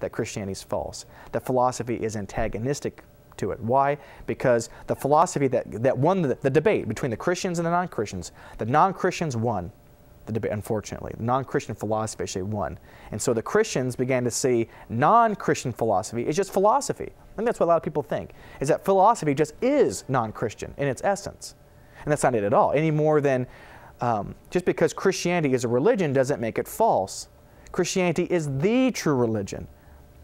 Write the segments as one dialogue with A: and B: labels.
A: that Christianity is false, that philosophy is antagonistic to it. Why? Because the philosophy that won the debate between the Christians and the non-Christians won the debate, unfortunately. The non-Christian philosophy actually won. And so the Christians began to see non-Christian philosophy is just philosophy. I think that's what a lot of people think, is that philosophy just is non-Christian in its essence. And that's not it at all, any more than just because Christianity is a religion doesn't make it false. Christianity is the true religion.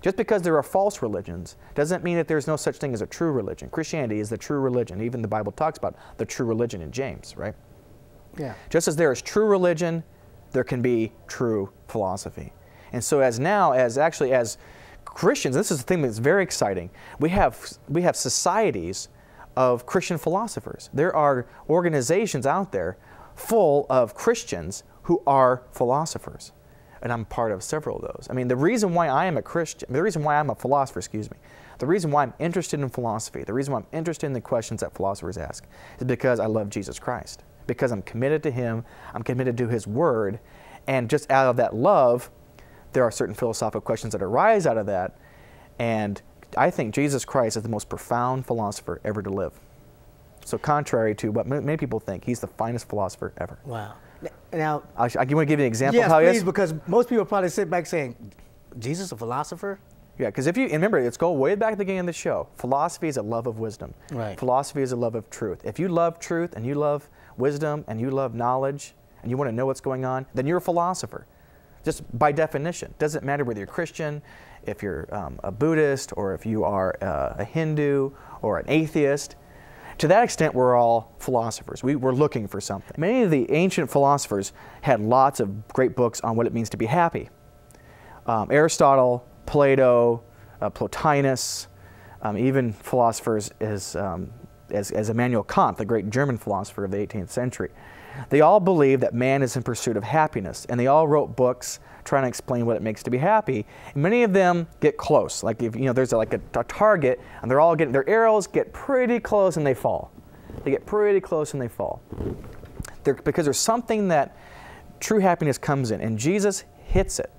A: Just because there are false religions doesn't mean that there's no such thing as a true religion. Christianity is the true religion. Even the Bible talks about the true religion in James, right?
B: Yeah.
A: Just as there is true religion, there can be true philosophy. And so as Christians, this is the thing that's very exciting, we have societies of Christian philosophers. There are organizations out there full of Christians who are philosophers. And I'm part of several of those. I mean, the reason why I am a Christian, the reason why I'm a philosopher, the reason why I'm interested in philosophy, the reason why I'm interested in the questions that philosophers ask is because I love Jesus Christ. Because I'm committed to Him, I'm committed to His Word, and just out of that love, there are certain philosophical questions that arise out of that, and I think Jesus Christ is the most profound philosopher ever to live. So contrary to what many people think, He's the finest philosopher ever.
B: Wow. Now,
A: I want to give you an example
B: yes,
A: of how
B: please,
A: He is?
B: because most people probably sit back saying, Jesus a philosopher?
A: Yeah, because if you, and remember, let's go way back at the beginning of the show. Philosophy is a love of wisdom.
B: Right.
A: Philosophy is a love of truth. If you love truth and you love wisdom and you love knowledge and you want to know what's going on, then you're a philosopher. Just by definition. Doesn't matter whether you're Christian, if you're a Buddhist, or if you are a Hindu or an atheist. To that extent, we're all philosophers. We're looking for something. Many of the ancient philosophers had lots of great books on what it means to be happy. Aristotle, Plato, Plotinus, even philosophers as Immanuel Kant, the great German philosopher of the 18th century. They all believe that man is in pursuit of happiness, and they all wrote books trying to explain what it makes to be happy. And many of them get close. Like if there's a target, and they're all getting their arrows get pretty close and they fall. They get pretty close and they fall. Because there's something that true happiness comes in, and Jesus hits it.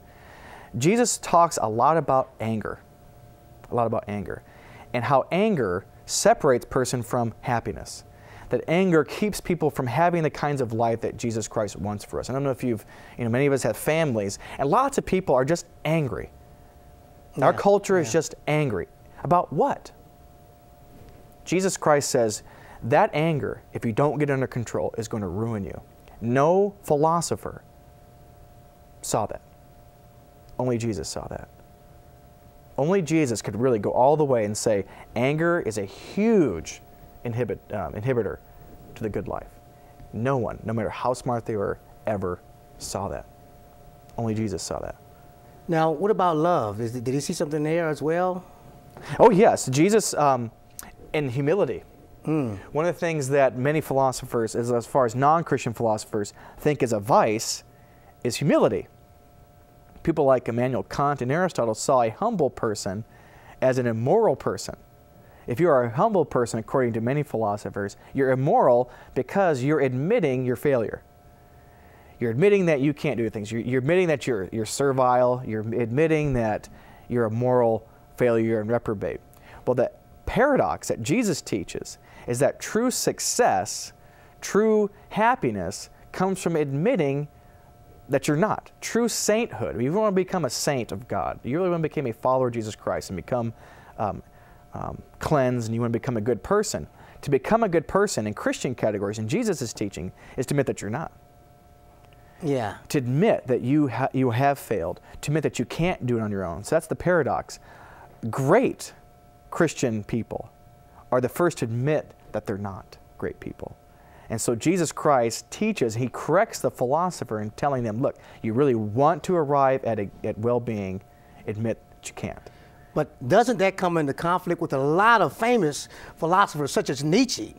A: Jesus talks a lot about anger, and how anger separates person from happiness. That anger keeps people from having the kinds of life that Jesus Christ wants for us. I don't know if many of us have families, and lots of people are just angry. Yeah, our culture is just angry. About what? Jesus Christ says, that anger, if you don't get under control, is going to ruin you. No philosopher saw that. Only Jesus saw that. Only Jesus could really go all the way and say, anger is a huge inhibitor to the good life. No one, no matter how smart they were, ever saw that. Only Jesus saw that.
B: Now, what about love? Did He see something there as well?
A: Oh yes, Jesus in humility. One of the things that many philosophers, as far as non-Christian philosophers, think is a vice is humility. People like Immanuel Kant and Aristotle saw a humble person as an immoral person. If you are a humble person, according to many philosophers, you're immoral because you're admitting your failure. You're admitting that you can't do things. You're admitting that you're servile. You're admitting that you're a moral failure and reprobate. Well, the paradox that Jesus teaches is that true success, true happiness, comes from admitting that you're not. True sainthood. If you want to become a saint of God, you really want to become a follower of Jesus Christ and become cleansed, and you want to become a good person. To become a good person in Christian categories, in Jesus' teaching, is to admit that you're not.
B: Yeah.
A: To admit that you have failed. To admit that you can't do it on your own. So that's the paradox. Great Christian people are the first to admit that they're not great people. And so Jesus Christ teaches, He corrects the philosopher in telling them, look, you really want to arrive at well-being, admit that you can't.
B: But doesn't that come into conflict with a lot of famous philosophers such as Nietzsche,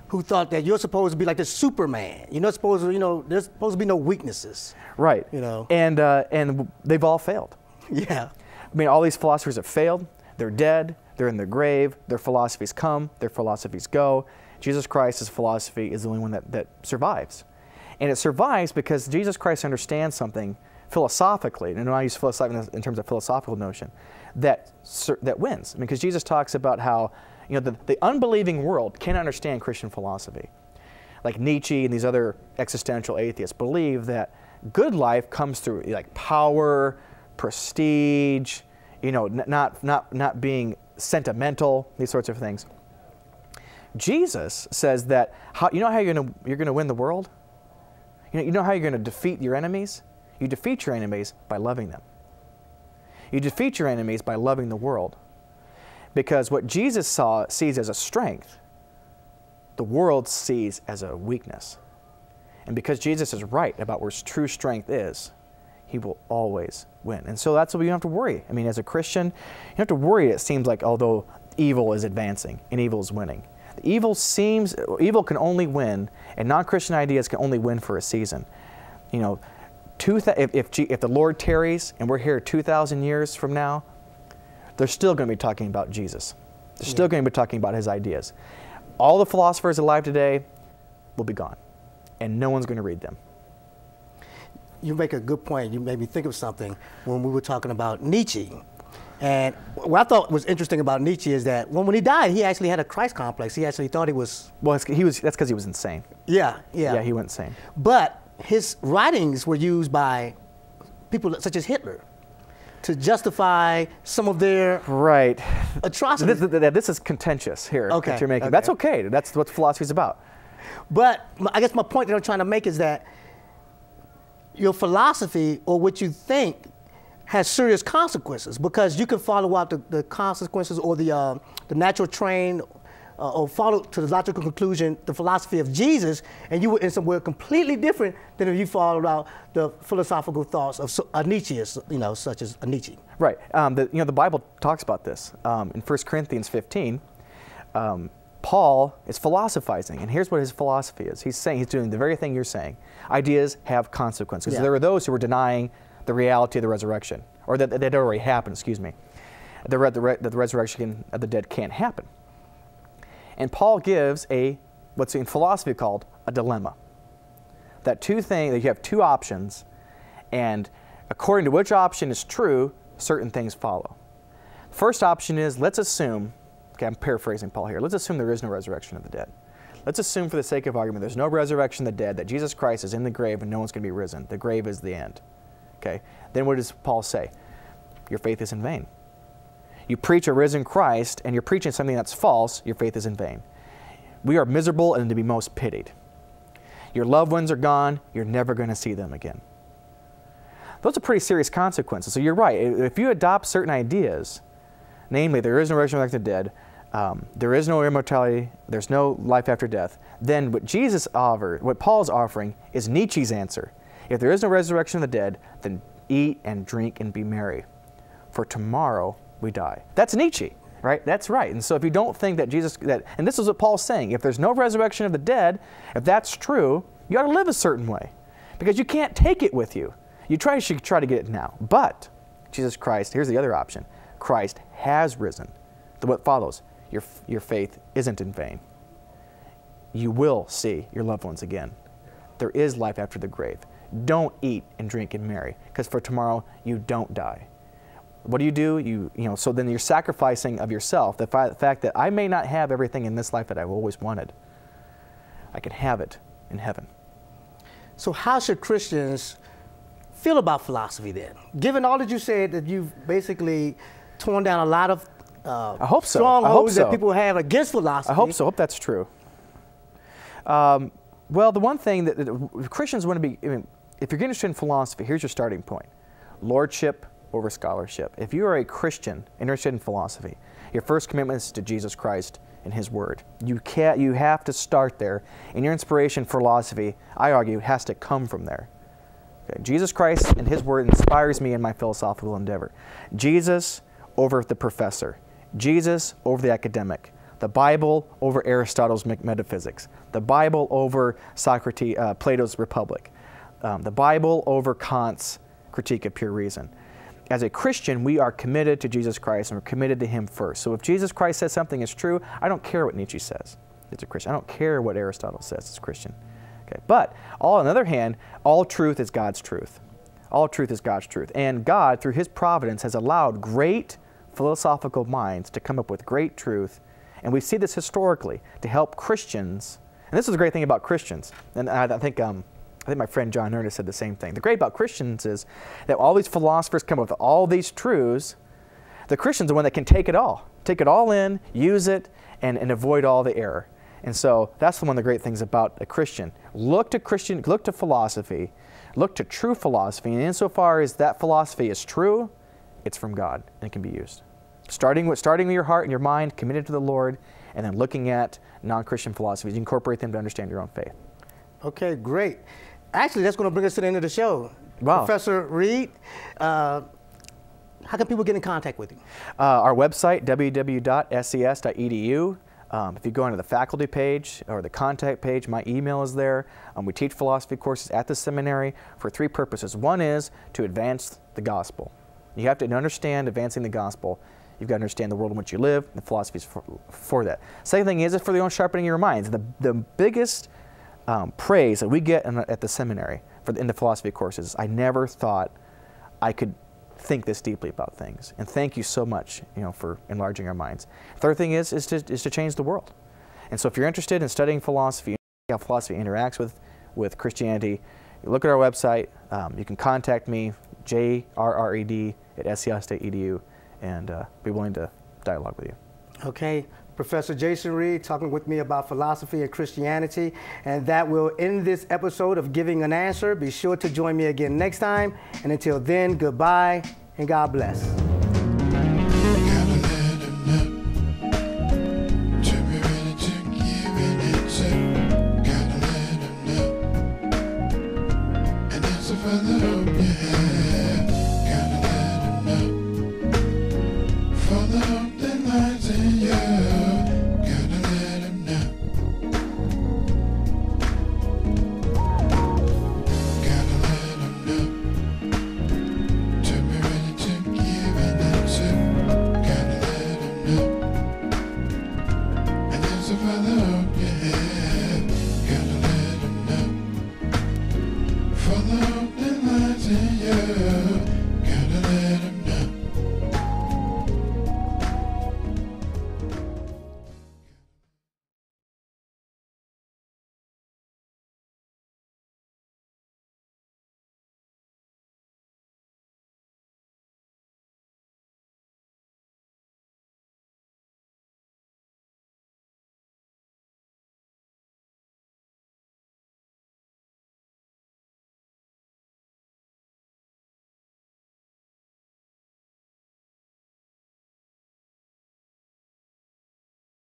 B: who thought that you're supposed to be like the Superman? You're not supposed to, there's supposed to be no weaknesses.
A: Right. And they've all failed.
B: Yeah.
A: I mean, all these philosophers have failed. They're dead. They're in their grave. Their philosophies come. Their philosophies go. Jesus Christ's philosophy is the only one that survives. And it survives because Jesus Christ understands something philosophically, and I use philosophy in terms of philosophical notion, that wins. I mean, because Jesus talks about how, you know, the unbelieving world can't understand Christian philosophy. Like Nietzsche and these other existential atheists believe that good life comes through like power, prestige, you know, not being sentimental, these sorts of things. Jesus says that you know how you're gonna win the world? You know how you're gonna defeat your enemies? You defeat your enemies by loving them. You defeat your enemies by loving the world. Because what Jesus sees as a strength, the world sees as a weakness. And because Jesus is right about where true strength is, he will always win. And so that's what you don't have to worry. I mean, as a Christian, you don't have to worry, it seems like, although evil is advancing and evil is winning. Evil can only win, and non-Christian ideas can only win for a season. You know, if the Lord tarries and we're here 2,000 years from now, they're still going to be talking about Jesus. They're still going to be talking about his ideas. All the philosophers alive today will be gone, and no one's going to read them.
B: You make a good point. You made me think of something when we were talking about Nietzsche. And what I thought was interesting about Nietzsche is that when he died, he actually had a Christ complex. He actually thought he was...
A: Well, that's because he was insane.
B: Yeah.
A: Yeah, he went insane.
B: But his writings were used by people such as Hitler to justify some of their atrocities.
A: This is contentious here that you're making. That's okay. That's what philosophy is about.
B: But I guess my point that I'm trying to make is that your philosophy or what you think has serious consequences, because you can follow out the consequences or the natural train or follow to the logical conclusion the philosophy of Jesus, and you were in somewhere completely different than if you followed out the philosophical thoughts of a Nietzsche, such as a Nietzsche.
A: Right. The Bible talks about this. In 1 Corinthians 15, Paul is philosophizing, and here's what his philosophy is. He's doing the very thing you're saying. Ideas have consequences. Yeah. There were those who were denying the reality of the resurrection, or that it had already happened, excuse me. The resurrection of the dead can't happen. And Paul gives what's in philosophy called a dilemma. That you have two options, and according to which option is true, certain things follow. First option is, let's assume, okay, I'm paraphrasing Paul here, let's assume there is no resurrection of the dead. Let's assume for the sake of argument there's no resurrection of the dead, that Jesus Christ is in the grave and no one's going to be risen. The grave is the end. Okay? Then what does Paul say? Your faith is in vain. You preach a risen Christ and you're preaching something that's false, your faith is in vain. We are miserable and to be most pitied. Your loved ones are gone, you're never going to see them again. Those are pretty serious consequences. So you're right. If you adopt certain ideas, namely there is no resurrection of the dead, there is no immortality, there's no life after death, then what Paul's offering is Nietzsche's answer. If there is no resurrection of the dead, then eat and drink and be merry, for tomorrow we die. That's Nietzsche, right? That's right. And so if you don't think that and this is what Paul's saying, if there's no resurrection of the dead, if that's true, you ought to live a certain way, because you can't take it with you. You should try to get it now. But Jesus Christ, here's the other option. Christ has risen. What follows? Your faith isn't in vain. You will see your loved ones again. There is life after the grave. Don't eat and drink and marry, because for tomorrow you don't die. What do? So then you're sacrificing of yourself, the fact that I may not have everything in this life that I've always wanted. I can have it in heaven.
B: So how should Christians feel about philosophy then? Given all that you said, that you've basically torn down a lot of
A: I hope so.
B: strongholds that people have against philosophy.
A: I hope so. I hope that's true. Well, the one thing that Christians want to be, if you're interested in philosophy, here's your starting point. Lordship over scholarship. If you are a Christian interested in philosophy, your first commitment is to Jesus Christ and His Word. You have to start there, and your inspiration for philosophy, I argue, has to come from there. Okay. Jesus Christ and His Word inspires me in my philosophical endeavor. Jesus over the professor. Jesus over the academic. The Bible over Aristotle's metaphysics. The Bible over Plato's Republic. The Bible over Kant's Critique of Pure Reason. As a Christian, we are committed to Jesus Christ, and we're committed to Him first. So if Jesus Christ says something is true, I don't care what Nietzsche says as a Christian. I don't care what Aristotle says as a Christian. Okay. But on the other hand, all truth is God's truth. All truth is God's truth. And God, through his providence, has allowed great philosophical minds to come up with great truth. And we see this historically to help Christians. And this is the great thing about Christians. And I think my friend John Ernest said the same thing. The great about Christians is that all these philosophers come up with all these truths. The Christian's the one that can take it all in, use it, and avoid all the error. And so that's one of the great things about a Christian. Look to philosophy, look to true philosophy, and insofar as that philosophy is true, it's from God and it can be used. Starting with your heart and your mind, committed to the Lord, and then looking at non-Christian philosophies. You incorporate them to understand your own faith.
B: Okay, great. Actually, that's going to bring us to the end of the show.
A: Wow.
B: Professor Reed, how can people get in contact with you?
A: Our website, www.ses.edu. If you go into the faculty page or the contact page, my email is there. We teach philosophy courses at the seminary for 3 purposes. One is to advance the gospel. You have to understand advancing the gospel. You've got to understand the world in which you live, and the philosophies for that. Second thing is for the own sharpening your minds. The biggest praise that we get at the seminary in the philosophy courses, I never thought I could think this deeply about things. And thank you so much, for enlarging our minds. Third thing is to change the world. And so if you're interested in studying philosophy, how philosophy interacts with Christianity, you look at our website. You can contact me, jrred@ses.edu, and be willing to dialogue with you.
B: Okay. Professor Jason Reed talking with me about philosophy and Christianity. And that will end this episode of Giving an Answer. Be sure to join me again next time. And until then, goodbye and God bless.
C: For the hope that lies in you.